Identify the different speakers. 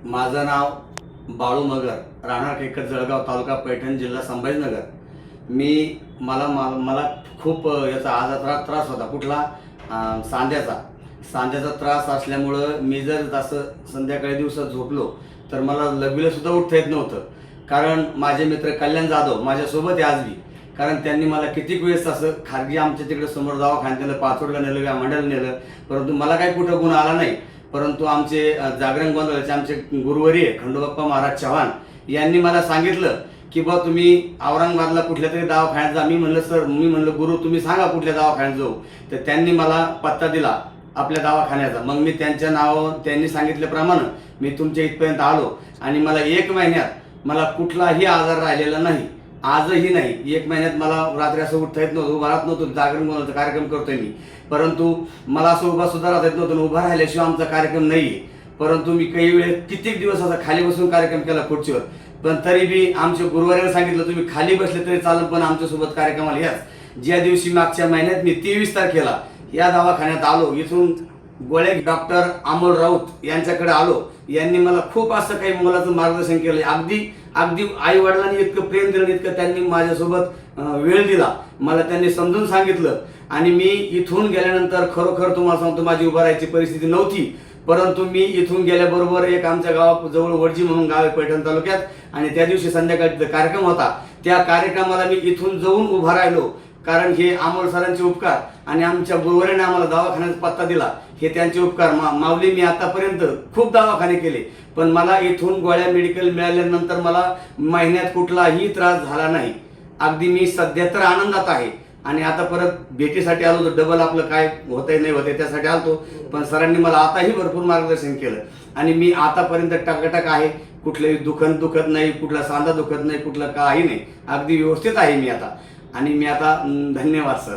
Speaker 1: माझं नाव बाळू मगर, राहणार केकत, जळगाव तालुका पैठण, जिल्हा संभाजीनगर। मला खूप याचा आजार त्रास होता। कुठला? सांध्याचा त्रास असल्यामुळं मी जर असं संध्याकाळी दिवसात झोपलो तर मला लघवीला सुद्धा उठता येत नव्हतं। कारण माझे मित्र कल्याण जाधव माझ्यासोबत आहे आज बी, कारण त्यांनी मला कितीक वेळेस असं खाजगी आमच्या तिकडे समोर दवाखान्यात नेलं, पाचोडला नेलं, व्यामंडळला नेलं, परंतु मला काही कुठं गुण आला नाही। परंतु आमचे जागरण गोंधळाचे आमचे गुरुवर्य खंडोबाप्पा महाराज चव्हाण यांनी मला सांगितलं की बा तुम्ही औरंगाबादला कुठल्या तरी दवाखान्यात जा। मी म्हणलं गुरु तुम्ही सांगा कुठल्या दवाखान्यात जाऊ। तर त्यांनी मला पत्ता दिला आपल्या दवाखान्याचा। मग मी त्यांच्या नावावर त्यांनी सांगितल्याप्रमाणे मी तुमच्या इथपर्यंत आलो आणि मला 1 महिन्यात मला कुठलाही आजार राहिलेला नाही, आजही नाही। 1 महिन्यात मला रात्री असं उठता येत नव्हतं, उभा राहत नव्हतं। जागरण गोंधळाचा कार्यक्रम करतोय मी, परंतु मला असं उभा सुद्धा राहता येत नव्हतं। उभा राहिल्याशिवाय आमचा कार्यक्रम नाहीये। परंतु मी काही वेळेस कित्येक दिवस असा खाली बसून कार्यक्रम केला खुर्चीवर, पण तरी बी आमच्या गुरुवाऱ्याने सांगितलं तुम्ही खाली बसले तरी चालेल पण आमच्यासोबत कार्यक्रमाला याच। ज्या दिवशी मागच्या महिन्यात मी 23 तारखेला या दवाखान्यात आलो, इथून गोळे डॉक्टर अमोल राऊत यांच्याकडे आलो। यांनी मला खूप असं काही मोलाचं मार्गदर्शन केलं। अगदी आई वडिलांनी इतकं प्रेम दिलं, इतकं त्यांनी माझ्यासोबत वेळ दिला, मला त्यांनी समजून सांगितलं। आणि मी इथून गेल्यानंतर खरोखर तुम्हाला सांगतो माझी उभा राहायची परिस्थिती नव्हती, परंतु मी इथून गेल्याबरोबर एक आमच्या गावाजवळ वडजी म्हणून गाव आहे पैठण तालुक्यात, आणि त्या दिवशी संध्याकाळी कार्यक्रम होता। त्या कार्यक्रमाला मी इथून जाऊन उभा राहिलो, कारण हे अमोल सरांचे उपकार आणि आमच्या गुरुवाऱ्याने आम्हाला दवाखान्यात पत्ता दिला, हे त्यांचे उपकार। माऊली मी आतापर्यंत खूप दवाखाने केले, पण मला इथून गोळ्या मेडिकल मिळाल्यानंतर मला महिन्यात कुठलाही त्रास झाला नाही। अगदी मी सध्या तर आनंदात आहे। आणि आता परत भेटीसाठी आलो तर डबल आपलं काय होतंय नाही होतंय त्यासाठी आलतो, पण सरांनी मला आताही भरपूर मार्गदर्शन केलं आणि मी आतापर्यंत टकाटक आहे। कुठलंही दुखत नाही, कुठला सांधा दुखत नाही, कुठलं काही नाही, अगदी व्यवस्थित आहे मी आता। आणि मी आता धन्यवाद सर।